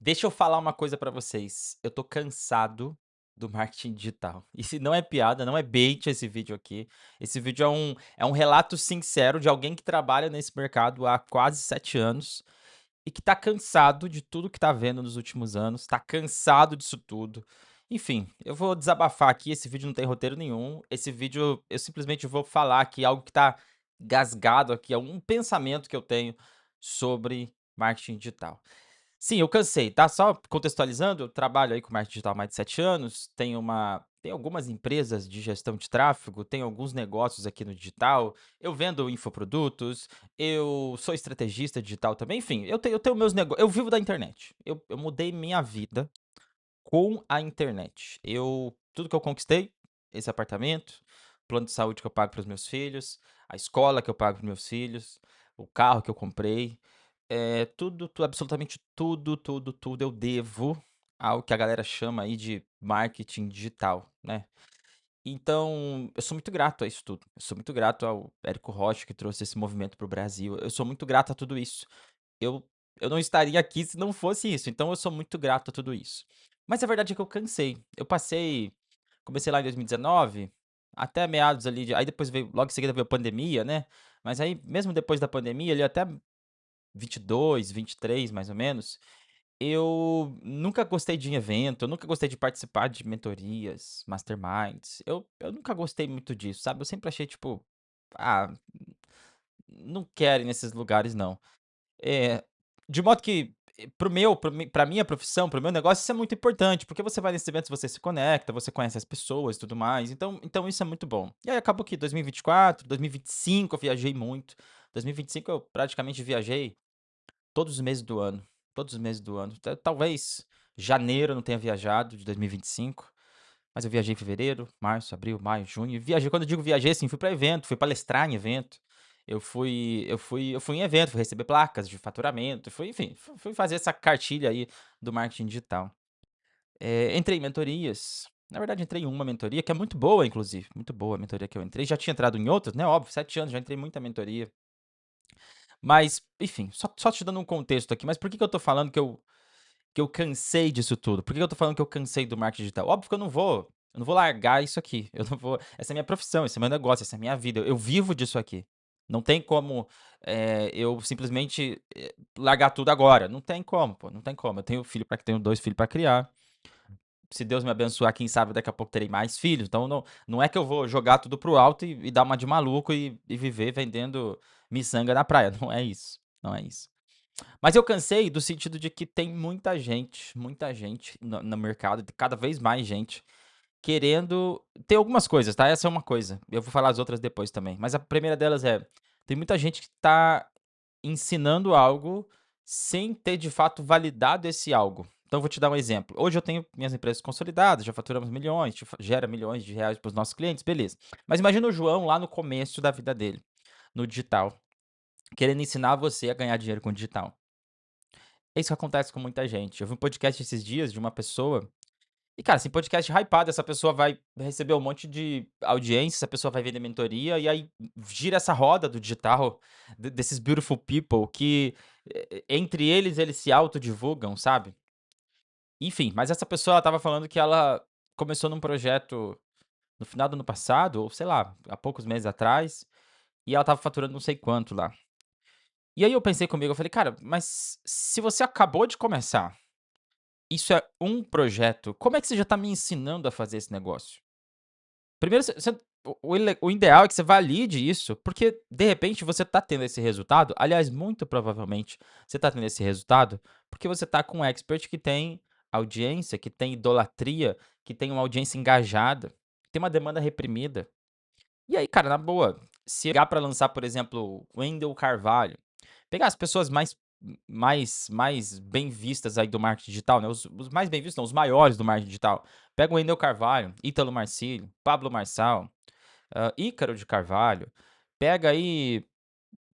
Deixa eu falar uma coisa pra vocês, eu tô cansado do marketing digital. E se não é piada, não é bait esse vídeo aqui. Esse vídeo é um relato sincero de alguém que trabalha nesse mercado há quase 7 anos e que tá cansado de tudo que tá vendo nos últimos anos, tá cansado disso tudo. Enfim, eu vou desabafar aqui, esse vídeo não tem roteiro nenhum, esse vídeo eu simplesmente vou falar aqui algo que tá gasgado aqui, é um pensamento que eu tenho sobre marketing digital. Sim, eu cansei, tá? Só contextualizando, eu trabalho aí com marketing digital há mais de 7 anos, tenho algumas empresas de gestão de tráfego, tenho alguns negócios aqui no digital, eu vendo infoprodutos, eu sou estrategista digital também, enfim, eu tenho meus negócios, eu vivo da internet. Eu mudei minha vida com a internet. Tudo que eu conquistei, esse apartamento, plano de saúde que eu pago para os meus filhos, a escola que eu pago para meus filhos, o carro que eu comprei, absolutamente tudo, tudo, tudo eu devo ao que a galera chama aí de marketing digital, né. Então, eu sou muito grato a isso tudo. Eu sou muito grato ao Érico Rocha que trouxe esse movimento para o Brasil. Eu sou muito grato a tudo isso. Eu eu não estaria aqui se não fosse isso, então eu sou muito grato a tudo isso. Mas a verdade é que eu cansei. Comecei lá em 2019, até meados ali de aí depois veio logo em seguida veio a pandemia, né, mas aí mesmo depois da pandemia, ali até 22, 23 mais ou menos, eu nunca gostei de evento, eu nunca gostei de participar de mentorias, masterminds, eu nunca gostei muito disso, sabe, eu sempre achei tipo: "Ah, não quero ir nesses lugares não". De modo que, para minha profissão, para o meu negócio, isso é muito importante, porque você vai nesses eventos, você se conecta, você conhece as pessoas e tudo mais, então isso é muito bom. E aí acabou que 2024, 2025 eu viajei muito, 2025 eu praticamente viajei todos os meses do ano, todos os meses do ano. Talvez janeiro eu não tenha viajado de 2025, mas eu viajei em fevereiro, março, abril, maio, junho. E viajei, quando eu digo viajei, assim, fui para evento, fui palestrar em evento. Eu fui em evento, fui receber placas de faturamento, fui, enfim, fui fazer essa cartilha aí do marketing digital. Entrei em mentorias. Na verdade, entrei em uma mentoria que é muito boa, inclusive, muito boa a mentoria que eu entrei. Já tinha entrado em outras, né? Óbvio, 7 anos, já entrei em muita mentoria. Mas, enfim, só te dando um contexto aqui. Mas por que que eu tô falando que eu cansei disso tudo? Por que eu tô falando que eu cansei do marketing digital? Óbvio que eu não vou largar isso aqui, eu não vou essa é minha profissão, esse é meu negócio, essa é minha vida, eu vivo disso aqui. Não tem como, eu simplesmente, largar tudo agora, não tem como, pô, não tem como. Eu tenho 2 filhos para criar, se Deus me abençoar, quem sabe daqui a pouco terei mais filhos, então não é que eu vou jogar tudo pro alto e dar uma de maluco e viver vendendo miçanga na praia, não é isso, não é isso. Mas eu cansei do sentido de que tem muita gente no mercado, cada vez mais gente querendo tem algumas coisas, tá, essa é uma coisa, eu vou falar as outras depois também, mas a primeira delas é, tem muita gente que tá ensinando algo sem ter de fato validado esse algo. Então eu vou te dar um exemplo, hoje eu tenho minhas empresas consolidadas, já faturamos milhões, gera milhões de reais para os nossos clientes, beleza. Mas imagina o João lá no começo da vida dele, no digital, querendo ensinar você a ganhar dinheiro com o digital. É isso que acontece com muita gente. Eu vi um podcast esses dias de uma pessoa e, cara, assim, podcast hypado, essa pessoa vai receber um monte de audiência, essa pessoa vai vender mentoria, e aí gira essa roda do digital, desses beautiful people que, entre eles se autodivulgam, sabe. Enfim, mas essa pessoa ela estava falando que ela começou num projeto no final do ano passado, ou sei lá, há poucos meses atrás, e ela estava faturando não sei quanto lá. E aí eu pensei comigo, eu falei: "Cara, mas se você acabou de começar, isso é um projeto, como é que você já tá me ensinando a fazer esse negócio?" Primeiro o ideal é que você valide isso, porque de repente você tá tendo esse resultado, aliás, muito provavelmente você tá tendo esse resultado, porque você tá com um expert que tem audiência, que tem idolatria, que tem uma audiência engajada, que tem uma demanda reprimida. E aí, cara, na boa, se pegar pra lançar, por exemplo, Wendel Carvalho, pegar as pessoas mais bem vistas aí do marketing digital, né, os mais bem vistos não, os maiores do marketing digital. Pega o Wendel Carvalho, Ítalo Marcílio, Pablo Marçal, Ícaro de Carvalho, pega aí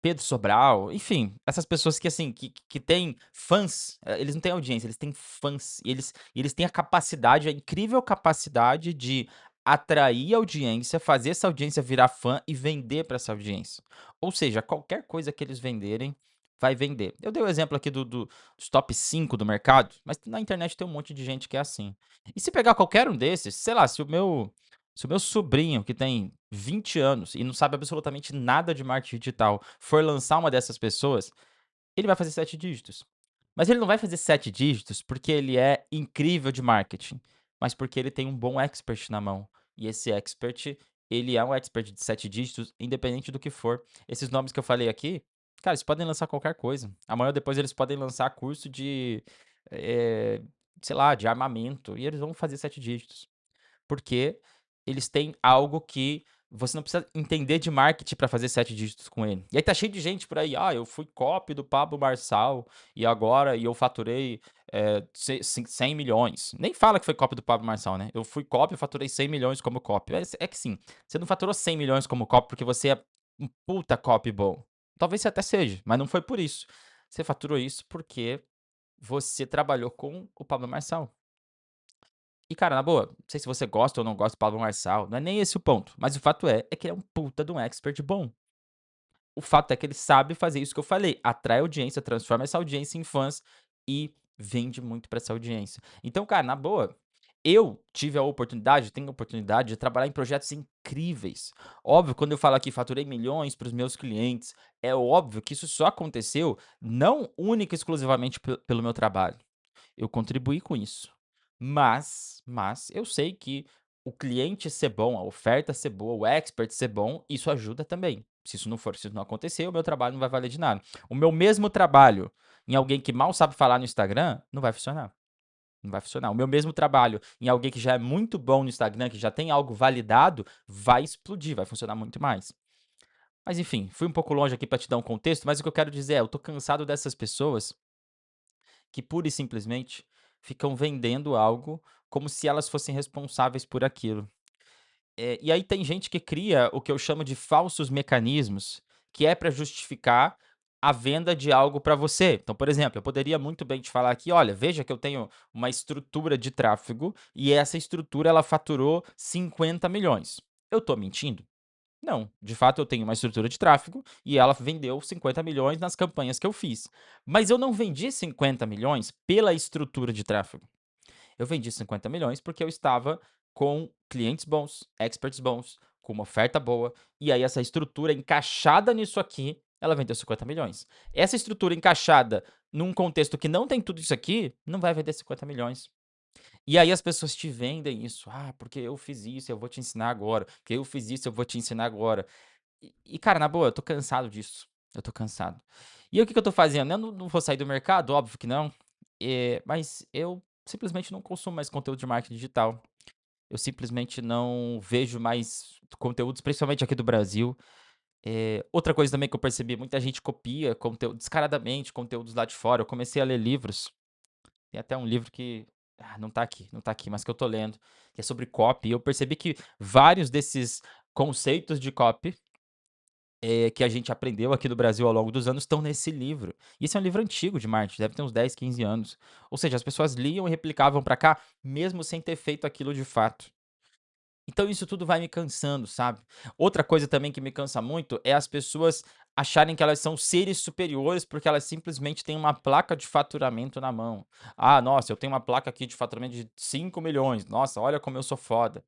Pedro Sobral, enfim, essas pessoas que, assim, que têm fãs, eles não têm audiência, eles têm fãs, e eles têm a capacidade, a incrível capacidade de atrair audiência, fazer essa audiência virar fã e vender para essa audiência. Ou seja, qualquer coisa que eles venderem vai vender. Eu dei o exemplo aqui dos top 5 do mercado, mas na internet tem um monte de gente que é assim. E se pegar qualquer um desses, sei lá, se o meu sobrinho, que tem 20 anos e não sabe absolutamente nada de marketing digital, for lançar uma dessas pessoas, ele vai fazer 7 dígitos. Mas ele não vai fazer 7 dígitos porque ele é incrível de marketing, mas porque ele tem um bom expert na mão. E esse expert, ele é um expert de 7 dígitos, independente do que for. Esses nomes que eu falei aqui, cara, eles podem lançar qualquer coisa. Amanhã ou depois eles podem lançar curso de, eh, sei lá, de armamento, e eles vão fazer 7 dígitos. Porque eles têm algo que você não precisa entender de marketing para fazer 7 dígitos com ele. E aí tá cheio de gente por aí: "Ah, eu fui copy do Pablo Marçal e eu faturei, 100 milhões". Nem fala que foi copy do Pablo Marçal, né. "Eu fui copy e faturei 100 milhões como copy". É que sim, você não faturou 100 milhões como copy porque você é um puta copy bom. Talvez você até seja, mas não foi por isso. Você faturou isso porque você trabalhou com o Pablo Marçal. E, cara, na boa, não sei se você gosta ou não gosta do Pablo Marçal, não é nem esse o ponto, mas o fato é que ele é um puta de um expert bom. O fato é que ele sabe fazer isso que eu falei, atrai audiência, transforma essa audiência em fãs e vende muito pra essa audiência. Então, cara, na boa, eu tive a oportunidade, tenho a oportunidade de trabalhar em projetos incríveis. Óbvio, quando eu falo aqui faturei milhões para os meus clientes, é óbvio que isso só aconteceu não única e exclusivamente pelo meu trabalho. Eu contribuí com isso. Mas eu sei que o cliente ser bom, a oferta ser boa, o expert ser bom, isso ajuda também. Se isso não acontecer, o meu trabalho não vai valer de nada. O meu mesmo trabalho em alguém que mal sabe falar no Instagram, não vai funcionar. Não vai funcionar. O meu mesmo trabalho em alguém que já é muito bom no Instagram, que já tem algo validado, vai explodir, vai funcionar muito mais. Mas enfim, fui um pouco longe aqui para te dar um contexto, mas o que eu quero dizer é, eu tô cansado dessas pessoas que pura e simplesmente ficam vendendo algo como se elas fossem responsáveis por aquilo. E aí tem gente que cria o que eu chamo de falsos mecanismos, que é para justificar a venda de algo para você. Então, por exemplo, eu poderia muito bem te falar aqui: "Olha, veja que eu tenho uma estrutura de tráfego e essa estrutura ela faturou 50 milhões". Eu estou mentindo? Não, de fato eu tenho uma estrutura de tráfego e ela vendeu 50 milhões nas campanhas que eu fiz. Mas eu não vendi 50 milhões pela estrutura de tráfego. Eu vendi 50 milhões porque eu estava com clientes bons, experts bons, com uma oferta boa, e aí essa estrutura encaixada nisso aqui, ela vendeu 50 milhões. Essa estrutura encaixada num contexto que não tem tudo isso aqui, não vai vender 50 milhões. E aí as pessoas te vendem isso: "Ah, porque eu fiz isso, eu vou te ensinar agora. Porque eu fiz isso, eu vou te ensinar agora". Cara, na boa, eu tô cansado disso. Eu tô cansado. E aí o que que eu tô fazendo? Eu não vou sair do mercado, óbvio que não, mas eu simplesmente não consumo mais conteúdo de marketing digital. Eu simplesmente não vejo mais conteúdos, principalmente aqui do Brasil. Outra coisa também que eu percebi, muita gente copia conteúdo descaradamente, conteúdos lá de fora. Eu comecei a ler livros, tem até um livro que não tá aqui, mas que eu tô lendo, que é sobre copy, e eu percebi que vários desses conceitos de copy que a gente aprendeu aqui no Brasil ao longo dos anos estão nesse livro. E esse é um livro antigo de marketing, deve ter uns 10, 15 anos. Ou seja, as pessoas liam e replicavam para cá, mesmo sem ter feito aquilo de fato. Então isso tudo vai me cansando, sabe? Outra coisa também que me cansa muito é as pessoas acharem que elas são seres superiores porque elas simplesmente têm uma placa de faturamento na mão. Ah, nossa, eu tenho uma placa aqui de faturamento de 5 milhões. Nossa, olha como eu sou foda.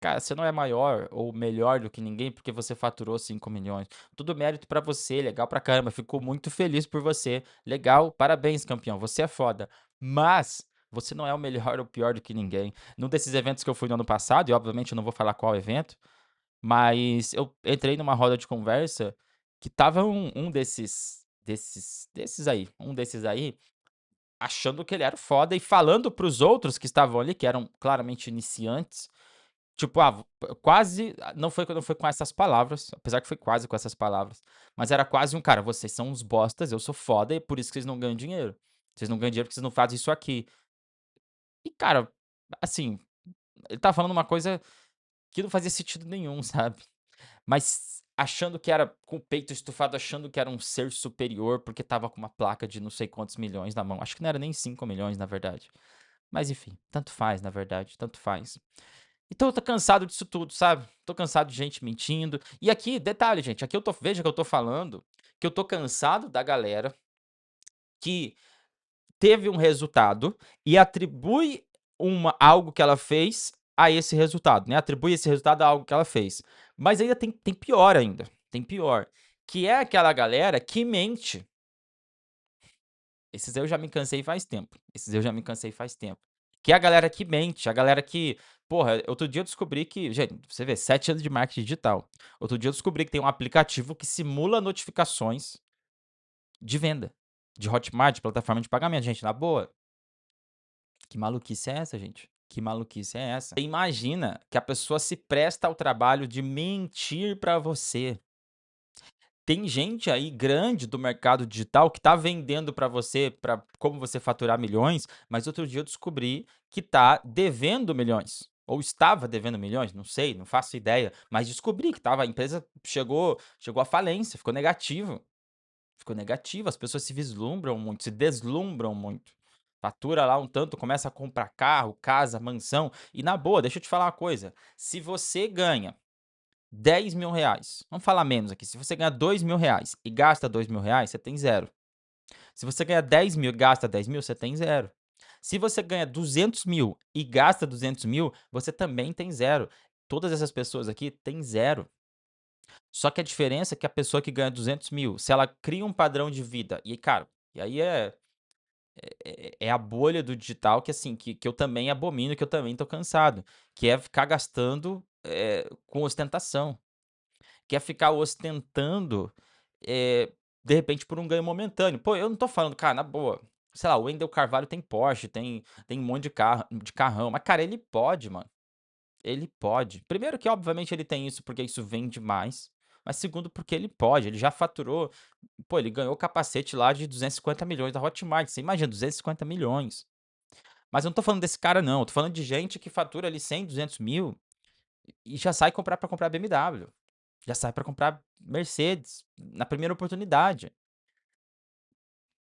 Cara, você não é maior ou melhor do que ninguém porque você faturou 5 milhões. Tudo mérito pra você, legal pra caramba, fico muito feliz por você. Legal, parabéns, campeão, você é foda. Mas você não é o melhor ou pior do que ninguém. Num desses eventos que eu fui no ano passado, e obviamente eu não vou falar qual evento, mas eu entrei numa roda de conversa que tava um desses aí, achando que ele era foda e falando para os outros que estavam ali, que eram claramente iniciantes, tipo, quase não foi com essas palavras, apesar que foi quase com essas palavras, mas era quase um: "Cara, vocês são uns bostas, eu sou foda e é por isso que vocês não ganham dinheiro. Vocês não ganham dinheiro porque vocês não fazem isso aqui". E cara, assim, ele estava falando uma coisa que não fazia sentido nenhum, sabe. Mas achando que era com o peito estufado, achando que era um ser superior, porque estava com uma placa de não sei quantos milhões na mão. Acho que não era nem 5 milhões, na verdade. Mas enfim, tanto faz, na verdade, tanto faz. Então eu tô cansado disso tudo, sabe. Tô cansado de gente mentindo. E aqui, detalhe, gente, aqui eu tô veja que eu tô falando que eu tô cansado da galera que teve um resultado e atribui algo que ela fez a esse resultado, né, atribui esse resultado a algo que ela fez. Mas ainda tem pior ainda, tem pior, que é aquela galera que mente. Esses eu já me cansei faz tempo, esses eu já me cansei faz tempo. Que é a galera que mente, a galera que porra, outro dia eu descobri que gente, você vê, 7 anos de marketing digital. Outro dia eu descobri que tem um aplicativo que simula notificações de venda, de Hotmart, de plataforma de pagamento. Gente, na boa, que maluquice é essa, gente? Que maluquice é essa? Imagina que a pessoa se presta ao trabalho de mentir pra você. Tem gente aí grande do mercado digital que tá vendendo pra você, pra como você faturar milhões, mas outro dia eu descobri que tá devendo milhões, ou estava devendo milhões, não sei, não faço ideia, mas descobri que estava a empresa chegou à falência, ficou negativo, as pessoas se vislumbram muito, se deslumbram muito. Fatura lá um tanto, começa a comprar carro, casa, mansão, e na boa, deixa eu te falar uma coisa, se você ganha R$ 10.000, vamos falar menos aqui, se você ganha R$ 2.000 e gasta R$ 2.000, você tem zero. Se você ganha 10.000 e gasta 10.000, você tem zero. Se você ganha 200.000 e gasta 200.000, você também tem zero. Todas essas pessoas aqui têm zero. Só que a diferença é que a pessoa que ganha 200.000, se ela cria um padrão de vida, e cara, e aí é a bolha do digital que assim, que eu também abomino, que eu também tô cansado, que é ficar gastando com ostentação, que é ficar ostentando, de repente por um ganho momentâneo. Pô, eu não tô falando, cara, na boa, sei lá, o Wendel Carvalho tem Porsche, tem um monte de carro, de carrão, mas cara, ele pode, mano. Ele pode. Primeiro que obviamente ele tem isso porque isso vende mais, mas segundo porque ele pode, ele já faturou, pô, ele ganhou o capacete lá de 250 milhões da Hotmart, você imagina 250 milhões. Mas eu não tô falando desse cara não, eu tô falando de gente que fatura ali 100, 200 mil e já sai pra comprar BMW, já sai pra comprar Mercedes, na primeira oportunidade.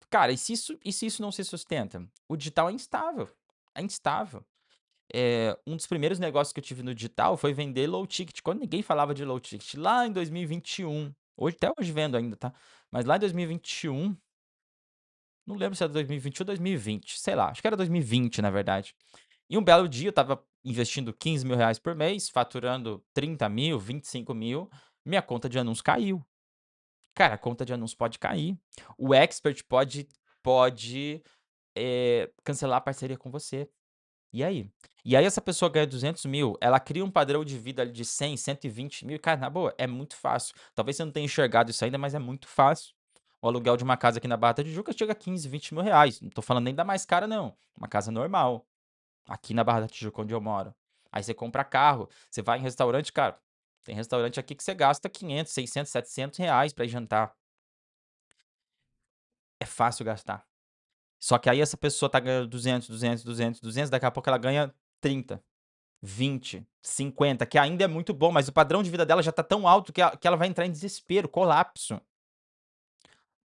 Cara, e se isso não se sustenta? O digital é instável, é instável. Um dos primeiros negócios que eu tive no digital foi vender low ticket, quando ninguém falava de low ticket, lá em 2021. Hoje, até hoje vendo ainda, tá? Mas lá em 2021, não lembro se era 2021 ou 2020, sei lá, acho que era 2020, na verdade. E um belo dia eu tava investindo R$ 15.000 por mês, faturando 30.000, 25.000, minha conta de anúncios caiu. Cara, a conta de anúncios pode cair. O expert pode cancelar a parceria com você. E aí? E aí essa pessoa ganha 200.000, ela cria um padrão de vida ali de 100, 120.000 e cara, na boa, é muito fácil. Talvez você não tenha enxergado isso ainda, mas é muito fácil. O aluguel de uma casa aqui na Barra da Tijuca chega a 15, R$ 20.000. Não tô falando nem da mais cara não, uma casa normal, aqui na Barra da Tijuca onde eu moro. Aí você compra carro, você vai em restaurante, cara, tem restaurante aqui que você gasta 500, 600, R$ 700 pra ir jantar. É fácil gastar. Só que aí essa pessoa tá ganhando 200, 200, 200, 200, daqui a pouco ela ganha 30. 20, 50, que ainda é muito bom, mas o padrão de vida dela já tá tão alto que ela vai entrar em desespero, colapso.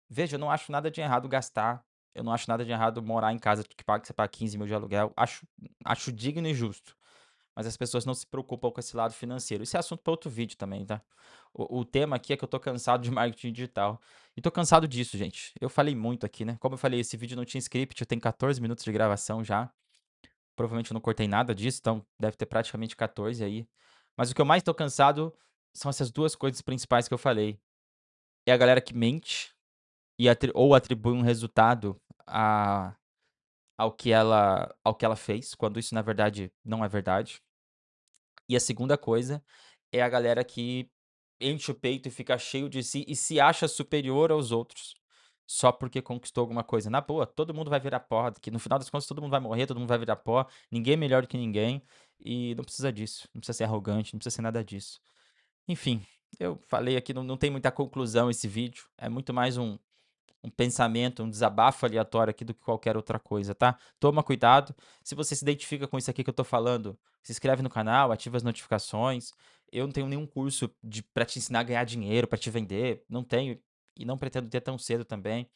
Veja, eu não acho nada de errado gastar, eu não acho nada de errado morar em casa que você paga 15.000 de aluguel, acho digno e justo. Mas as pessoas não se preocupam com esse lado financeiro. Isso é assunto para outro vídeo também, tá? O tema aqui é que eu tô cansado de marketing digital. E tô cansado disso, gente. Eu falei muito aqui, né? Como eu falei, esse vídeo não tinha script, eu tenho 14 minutos de gravação já. Provavelmente eu não cortei nada disso, então deve ter praticamente 14 aí. Mas o que eu mais tô cansado são essas duas coisas principais que eu falei. É a galera que mente e ou atribui um resultado a ao que ela fez, quando isso na verdade não é verdade. E a segunda coisa é a galera que enche o peito e fica cheio de si e se acha superior aos outros, só porque conquistou alguma coisa. Na boa, todo mundo vai virar pó, que no final das contas todo mundo vai morrer, todo mundo vai virar pó, ninguém é melhor do que ninguém, e não precisa disso, não precisa ser arrogante, não precisa ser nada disso. Enfim, eu falei aqui, não tem muita conclusão esse vídeo, é muito mais um pensamento, um desabafo aleatório aqui do que qualquer outra coisa, tá? Toma cuidado. Se você se identifica com isso aqui que eu tô falando, se inscreve no canal, ativa as notificações. Eu não tenho nenhum curso pra te ensinar a ganhar dinheiro, pra te vender. Não tenho e não pretendo ter tão cedo também.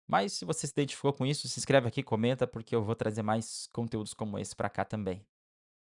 Mas se você se identificou com isso, se inscreve aqui, comenta, porque eu vou trazer mais conteúdos como esse pra cá também.